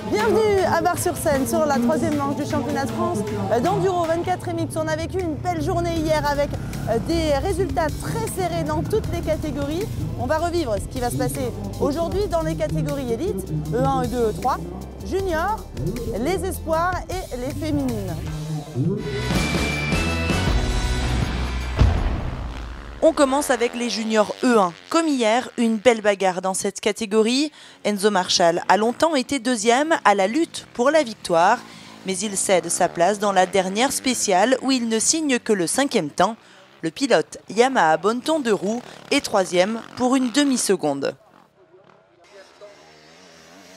Bienvenue à Bar-sur-Seine sur la troisième manche du championnat de France d'enduro 24 MX. On a vécu une belle journée hier avec des résultats très serrés dans toutes les catégories. On va revivre ce qui va se passer aujourd'hui dans les catégories élite, E1, E2, E3, junior, les espoirs et les féminines. On commence avec les juniors E1. Comme hier, une belle bagarre dans cette catégorie. Enzo Marshall a longtemps été deuxième à la lutte pour la victoire, mais il cède sa place dans la dernière spéciale où il ne signe que le 5e temps. Le pilote Yamaha Bonneton de Roux est troisième pour une demi-seconde.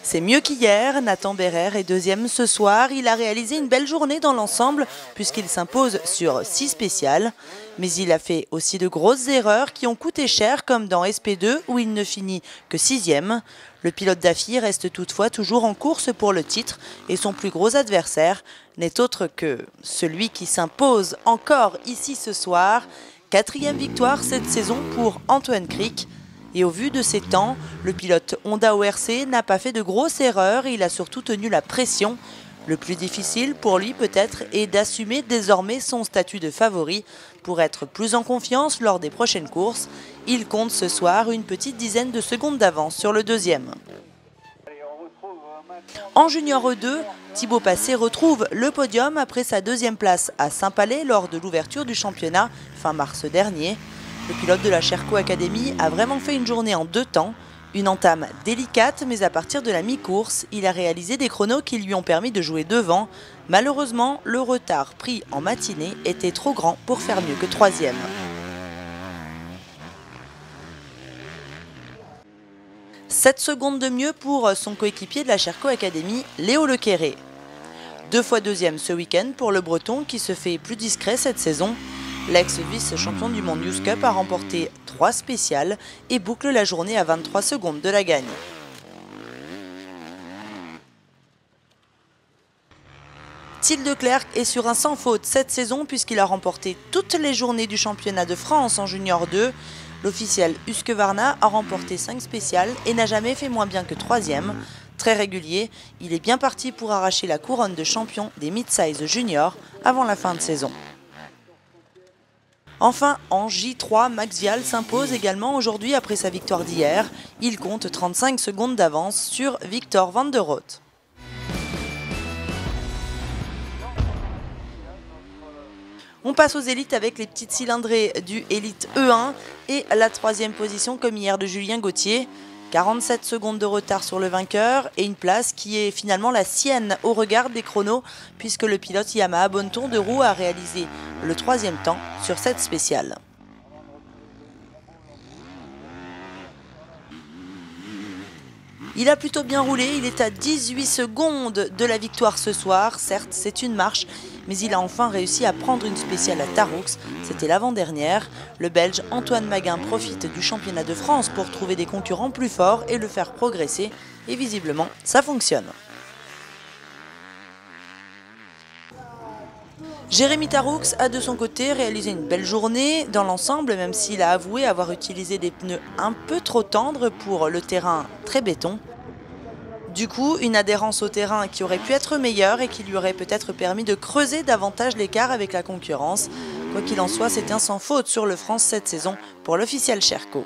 C'est mieux qu'hier, Nathan Bérère est deuxième ce soir. Il a réalisé une belle journée dans l'ensemble puisqu'il s'impose sur 6 spéciales. Mais il a fait aussi de grosses erreurs qui ont coûté cher comme dans SP2 où il ne finit que 6e. Le pilote d'AFI reste toutefois toujours en course pour le titre et son plus gros adversaire n'est autre que celui qui s'impose encore ici ce soir. 4e victoire cette saison pour Antoine Cric. Et au vu de ses temps, le pilote Honda ORC n'a pas fait de grosses erreurs et il a surtout tenu la pression. Le plus difficile pour lui peut-être est d'assumer désormais son statut de favori pour être plus en confiance lors des prochaines courses. Il compte ce soir une petite dizaine de secondes d'avance sur le deuxième. En junior E2, Thibaut Passé retrouve le podium après sa deuxième place à Saint-Palais lors de l'ouverture du championnat fin mars dernier. Le pilote de la Sherco Academy a vraiment fait une journée en 2 temps. Une entame délicate, mais à partir de la mi-course, il a réalisé des chronos qui lui ont permis de jouer devant. Malheureusement, le retard pris en matinée était trop grand pour faire mieux que 3e. « 7 secondes de mieux pour son coéquipier de la Sherco Academy, Léo Lequéré. 2 fois deuxième ce week-end pour le Breton qui se fait plus discret cette saison. L'ex-vice-champion du monde Youth Cup a remporté 3 spéciales et boucle la journée à 23 secondes de la gagne. Thiel de Clercq est sur un sans faute cette saison puisqu'il a remporté toutes les journées du championnat de France en junior 2. L'officiel Husqvarna a remporté 5 spéciales et n'a jamais fait moins bien que 3e. Très régulier, il est bien parti pour arracher la couronne de champion des mid-size juniors avant la fin de saison. Enfin, en J3, Max Vial s'impose également aujourd'hui après sa victoire d'hier. Il compte 35 secondes d'avance sur Victor Van der Rohe. On passe aux élites avec les petites cylindrées du Elite E1 et la 3e position comme hier de Julien Gauthier. 47 secondes de retard sur le vainqueur et une place qui est finalement la sienne au regard des chronos puisque le pilote Yamaha Bonneton de Roux a réalisé le 3e temps sur cette spéciale. Il a plutôt bien roulé, il est à 18 secondes de la victoire ce soir. Certes, c'est une marche, mais il a enfin réussi à prendre une spéciale à Taroux. C'était l'avant-dernière. Le Belge Antoine Maguin profite du championnat de France pour trouver des concurrents plus forts et le faire progresser. Et visiblement, ça fonctionne. Jérémy Taroux a de son côté réalisé une belle journée dans l'ensemble, même s'il a avoué avoir utilisé des pneus un peu trop tendres pour le terrain très béton. Du coup, une adhérence au terrain qui aurait pu être meilleure et qui lui aurait peut-être permis de creuser davantage l'écart avec la concurrence. Quoi qu'il en soit, c'est un sans faute sur le France cette saison pour l'officiel Sherco.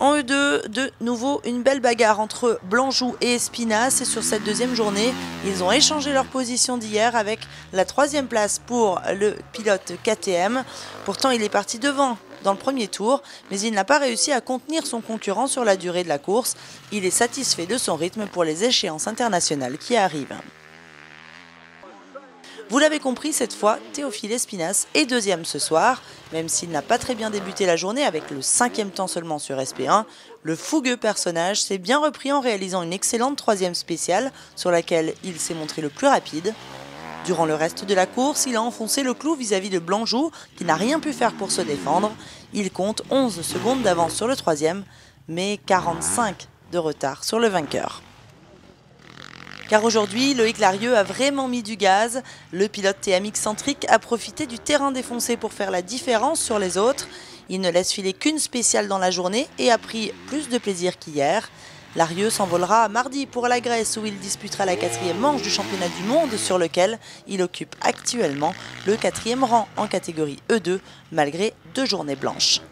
En E2, de nouveau, une belle bagarre entre Blanjou et Espinasse. Et sur cette deuxième journée, ils ont échangé leur position d'hier avec la 3e place pour le pilote KTM. Pourtant, il est parti devant dans le premier tour, mais il n'a pas réussi à contenir son concurrent sur la durée de la course. Il est satisfait de son rythme pour les échéances internationales qui arrivent. Vous l'avez compris, cette fois, Théophile Espinas est deuxième ce soir. Même s'il n'a pas très bien débuté la journée avec le 5e temps seulement sur SP1, le fougueux personnage s'est bien repris en réalisant une excellente 3e spéciale sur laquelle il s'est montré le plus rapide. Durant le reste de la course, il a enfoncé le clou vis-à-vis de Blanjou qui n'a rien pu faire pour se défendre. Il compte 11 secondes d'avance sur le 3e, mais 45 de retard sur le vainqueur. Car aujourd'hui, Loïc Larieux a vraiment mis du gaz. Le pilote TMX Centric a profité du terrain défoncé pour faire la différence sur les autres. Il ne laisse filer qu'une spéciale dans la journée et a pris plus de plaisir qu'hier. Larieux s'envolera mardi pour la Grèce où il disputera la 4e manche du championnat du monde sur lequel il occupe actuellement le 4e rang en catégorie E2 malgré 2 journées blanches.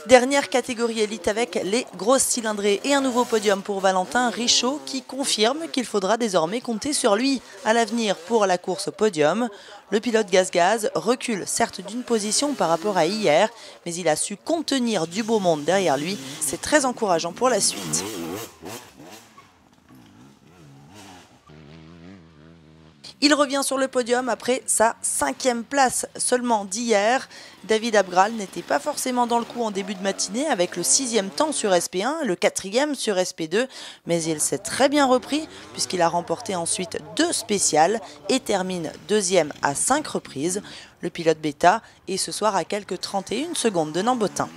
Dernière catégorie élite avec les grosses cylindrées et un nouveau podium pour Valentin Richaud qui confirme qu'il faudra désormais compter sur lui à l'avenir pour la course au podium. Le pilote Gaz recule certes d'une position par rapport à hier, mais il a su contenir du beau monde derrière lui. C'est très encourageant pour la suite. Il revient sur le podium après sa 5e place seulement d'hier. David Abgral n'était pas forcément dans le coup en début de matinée avec le 6e temps sur SP1, le 4e sur SP2, mais il s'est très bien repris puisqu'il a remporté ensuite 2 spéciales et termine 2e à 5 reprises. Le pilote bêta est ce soir à quelques 31 secondes de Nambotin.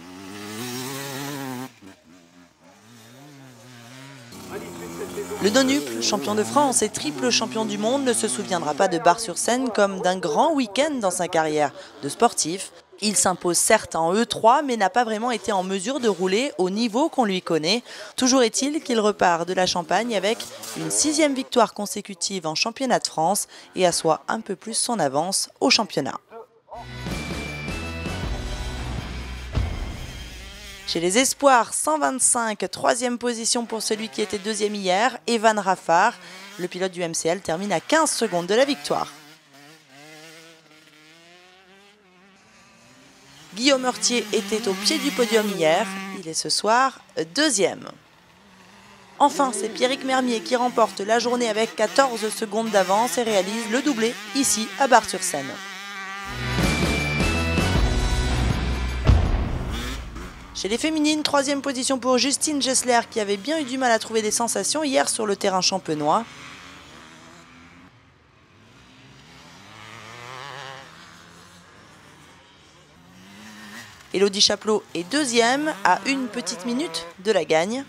Le nonuple, champion de France et triple champion du monde, ne se souviendra pas de Bar-sur-Seine comme d'un grand week-end dans sa carrière de sportif. Il s'impose certes en E3, mais n'a pas vraiment été en mesure de rouler au niveau qu'on lui connaît. Toujours est-il qu'il repart de la Champagne avec une 6e victoire consécutive en championnat de France et assoit un peu plus son avance au championnat. Chez les espoirs, 125, 3e position pour celui qui était 2e hier, Evan Raffard. Le pilote du MCL termine à 15 secondes de la victoire. Guillaume Heurtier était au pied du podium hier, il est ce soir 2e. Enfin, c'est Pierrick Mermier qui remporte la journée avec 14 secondes d'avance et réalise le doublé ici à Bar-sur-Seine. Chez les féminines, 3e position pour Justine Gessler qui avait bien eu du mal à trouver des sensations hier sur le terrain champenois. Élodie Chaplot est 2e à 1 petite minute de la gagne.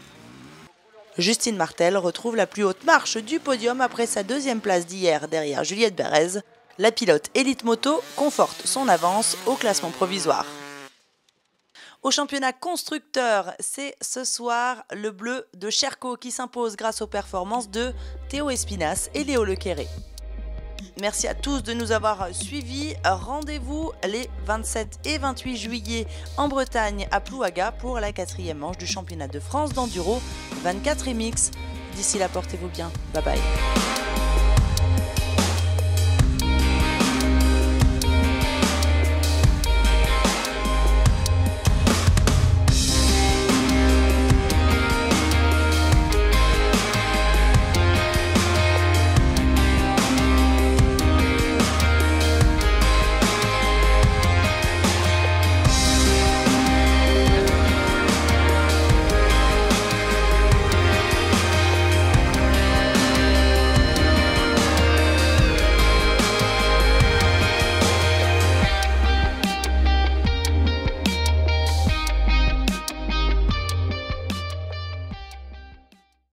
Justine Martel retrouve la plus haute marche du podium après sa 2e place d'hier derrière Juliette Bérez. La pilote Elite Moto conforte son avance au classement provisoire. Au championnat constructeur, c'est ce soir le bleu de Cherco qui s'impose grâce aux performances de Théo Espinas et Léo Lequéré. Merci à tous de nous avoir suivis. Rendez-vous les 27 et 28 juillet en Bretagne à Plouaga pour la 4e manche du championnat de France d'enduro 24 MX. D'ici là, portez-vous bien. Bye bye.